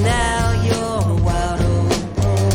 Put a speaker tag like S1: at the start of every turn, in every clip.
S1: Now you're a wild old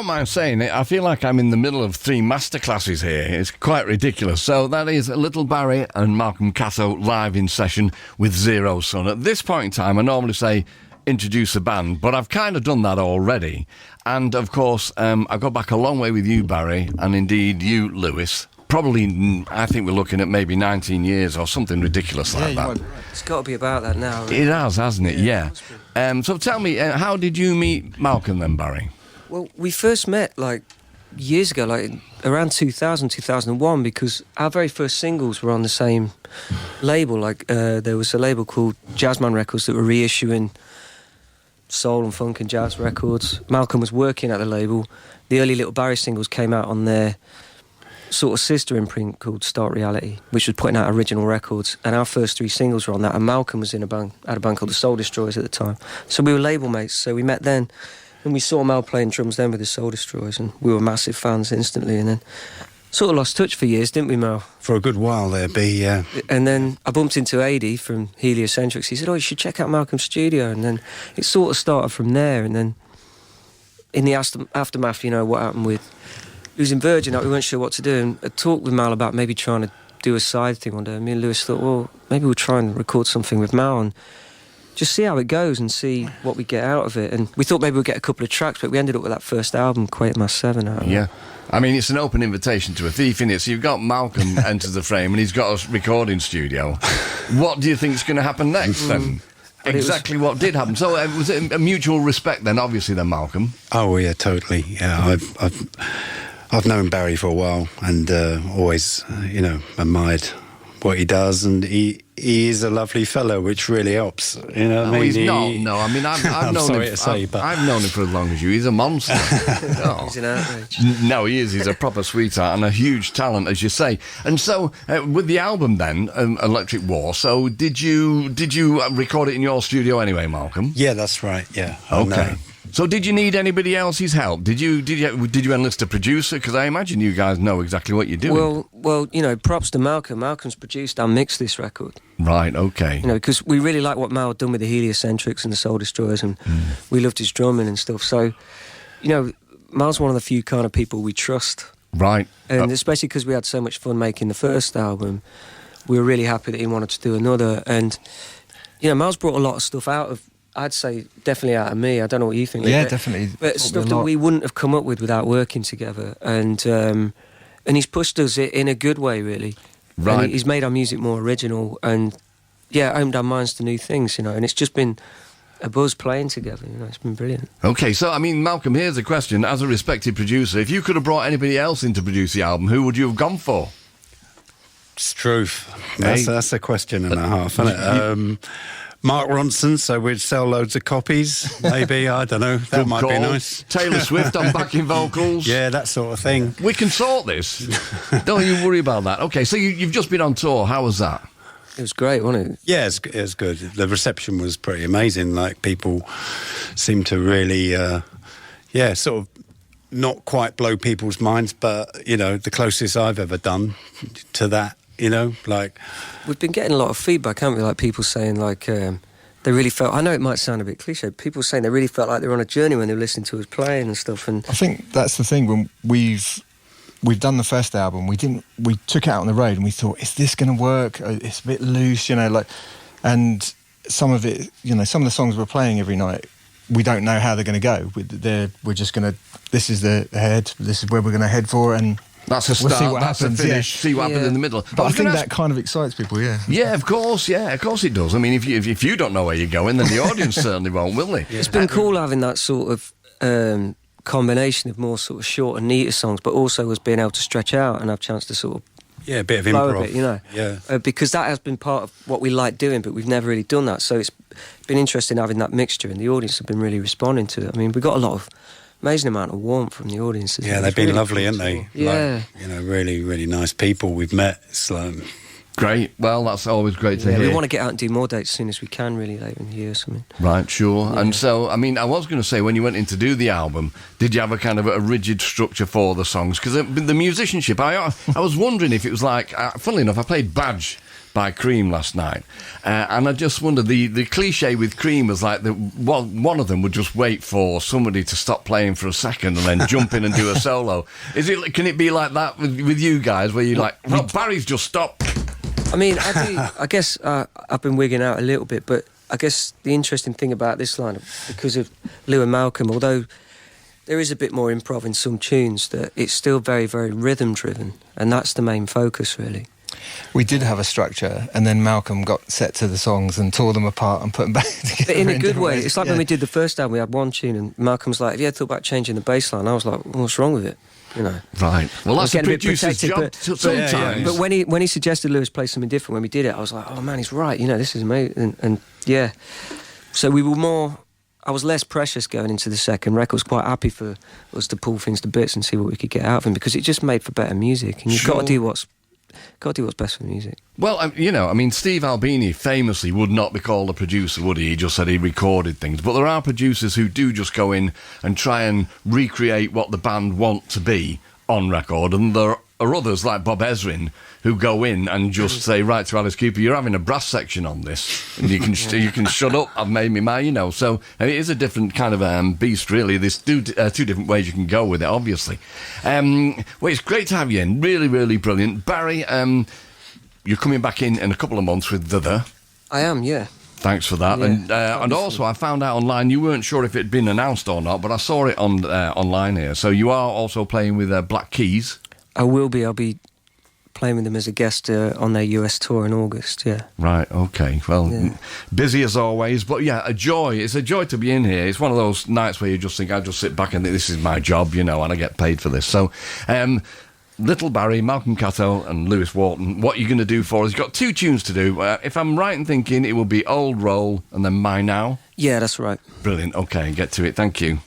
S1: don't mind saying it, I feel like I'm in the middle of 3 masterclasses here. It's quite ridiculous. So that is Little Barrie and Malcolm Catto live in session with Zero Sun. At this point in time, I normally say introduce the band, but I've kind of done that already. And, of course, I go back a long way with you, Barrie, and indeed you, Lewis. Probably, I think we're looking at maybe 19 years or something ridiculous like that.
S2: It's got to be about that now. Right?
S1: It has, hasn't it? Yeah. So tell me, how did you meet Malcolm then, Barrie?
S2: Well, we first met, like, years ago, like, around 2000, 2001, because our very first singles were on the same label. Like, there was a label called Jazzman Records that were reissuing soul and funk and jazz records. Malcolm was working at the label. The early Little Barrie singles came out on their sort of sister imprint called Start Reality, which was putting out original records, and our first 3 singles were on that, and Malcolm was in had a band called the Soul Destroyers at the time. So we were label mates, so we met then, and we saw Mal playing drums then with the Soul Destroyers, and we were massive fans instantly, and then sort of lost touch for years, didn't we, Mal?
S3: For a good while there, B, yeah.
S2: And then I bumped into AD from Heliocentrics. He said, oh, you should check out Malcolm's studio, and then it sort of started from there, and then in the aftermath, you know, what happened with... He was in Virgin, we weren't sure what to do, and I talked with Mal about maybe trying to do a side thing one day. Me and Lewis thought, well, maybe we'll try and record something with Mal and just see how it goes and see what we get out of it. And we thought maybe we'd get a couple of tracks, but we ended up with that first album, Quatermass 7. Out of it.
S1: Yeah. I mean, it's an open invitation to a thief, innit? So you've got Malcolm enter the frame and he's got a recording studio. What do you think's going to happen next, then? Exactly what did happen. So was it a mutual respect then, obviously, then, Malcolm?
S3: Oh, yeah, totally. Yeah, I've known Barrie for a while and always, admired what he does, and he is a lovely fellow, which really helps. You know,
S1: no, he's not. No, I mean, I've known him. I've known him for as long as you. He's a monster. No.
S2: He's an outrage.
S1: No, he is. He's a proper sweetheart and a huge talent, as you say. And so, with the album then, Electric War. So, did you record it in your studio anyway, Malcolm?
S3: Yeah, that's right. Yeah.
S1: Okay. So did you need anybody else's help? Did you enlist a producer? Because I imagine you guys know exactly what you're doing.
S2: Well, you know, props to Malcolm. Malcolm's produced and mixed this record.
S1: Right, okay.
S2: You know, because we really like what Mal had done with the Heliocentrics and the Soul Destroyers, and we loved his drumming and stuff. So, you know, Mal's one of the few kind of people we trust.
S1: Right.
S2: And especially because we had so much fun making the first album, we were really happy that he wanted to do another. And, you know, Mal's brought a lot of stuff out of, I'd say, definitely out of me. I don't know what you think.
S4: Yeah, definitely.
S2: But stuff that we wouldn't have come up with without working together. And he's pushed us in a good way, really.
S1: Right.
S2: And he's made our music more original and, yeah, opened our minds to new things, you know. And it's just been a buzz playing together, you know. It's been brilliant.
S1: Okay, so, I mean, Malcolm, here's a question. As a respected producer, if you could have brought anybody else in to produce the album, who would you have gone for?
S3: It's truth. That's a question and a half, isn't it? Mark Ronson, so we'd sell loads of copies, maybe, I don't know, that might be nice.
S1: Taylor Swift on backing vocals.
S3: Yeah, that sort of thing.
S1: We can sort this. Don't you worry about that. Okay, so you've just been on tour, how was that?
S2: It was great, wasn't it?
S3: Yeah, it was good. The reception was pretty amazing, like people seemed to really, sort of not quite blow people's minds, but, you know, the closest I've ever done to that. You know, like...
S2: We've been getting a lot of feedback, haven't we? Like, people saying, like, they really felt... I know it might sound a bit cliche, but people saying they really felt like they were on a journey when they were listening to us playing and stuff, and...
S4: I think that's the thing, when we've done the first album, we took it out on the road and we thought, is this going to work? It's a bit loose, you know, like... And some of it, you know, some of the songs we're playing every night, we don't know how they're going to go. We're just going to... This is the head, this is where we're going to head for, and...
S1: That's a start,
S4: we'll see what
S1: that's
S4: happens,
S1: a finish, see what happens in the middle.
S4: But I think that kind of excites people, yeah.
S1: Yeah, of course it does. I mean, if you don't know where you're going, then the audience certainly won't, will they?
S2: Yeah. It's been cool having that sort of combination of more sort of short and neater songs, but also us being able to stretch out and have a chance to sort of...
S3: Yeah, a bit of improv.
S2: A bit, you know?
S3: Yeah.
S2: Because that has been part of what we like doing, but we've never really done that. So it's been interesting having that mixture, and the audience have been really responding to it. I mean, we got a lot of... amazing amount of warmth from the audiences.
S3: Yeah, they've been really lovely, haven't they?
S2: Yeah.
S3: Like, you know, really, really nice people we've met. It's
S1: great. Well, that's always great to hear.
S2: We want to get out and do more dates as soon as we can, really, later in the year or something.
S1: Right, sure.
S2: Yeah.
S1: And so, I mean, I was going to say, when you went in to do the album, did you have a kind of a rigid structure for the songs? Because the musicianship, I was wondering if it was like, funnily enough, I played Badge by Cream last night, and I just wondered, the cliche with Cream was like one of them would just wait for somebody to stop playing for a second and then jump in and do a solo. Can it be like that with you guys, where you're like, well, Barry's just stopped?
S2: I mean, I guess I've been wigging out a little bit, but I guess the interesting thing about this lineup, because of Lou and Malcolm, although there is a bit more improv in some tunes, that it's still very, very rhythm driven, and that's the main focus, really.
S4: We did have a structure, and then Malcolm got set to the songs and tore them apart and put them back together.
S2: But in a good way.
S4: ways.
S2: It's like when we did the first album, we had one tune, and Malcolm's like, have you ever thought about changing the bass line? I was like, what's wrong with it? You know.
S1: Right. Well, that's a producer's job
S2: but
S1: sometimes.
S2: But when he suggested Lewis play something different when we did it, I was like, oh man, he's right. You know, this is amazing. And yeah. So we were more... I was less precious going into the second record. I was quite happy for us to pull things to bits and see what we could get out of him, because it just made for better music. And you've got to do what's best for music.
S1: Well, you know, I mean, Steve Albini famously would not be called a producer, would he? He just said he recorded things. But there are producers who do just go in and try and recreate what the band want to be on record, and there are others like Bob Ezrin who go in and just say, right to Alice Cooper, you're having a brass section on this, and you can shut up, I've made me mind, you know. So it is a different kind of beast, really. There's two different ways you can go with it, obviously. Well, it's great to have you in. Really, really brilliant. Barry, you're coming back in a couple of months with The.
S2: I am, yeah.
S1: Thanks for that.
S2: Yeah,
S1: and also, I found out online, you weren't sure if it had been announced or not, but I saw it on online here. So you are also playing with Black Keys.
S2: I will be. I'll be playing with them as a guest on their US tour in August, yeah.
S1: Right, okay. Well, busy as always, but yeah, a joy. It's a joy to be in here. It's one of those nights where you just think, I just sit back and think, this is my job, you know, and I get paid for this. So, Little Barrie, Malcolm Catto and Lewis Wharton, what are you going to do for us? You've got 2 tunes to do. If I'm right in thinking, it will be Old Roll and then My Now.
S2: Yeah, that's right.
S1: Brilliant. Okay, get to it. Thank you.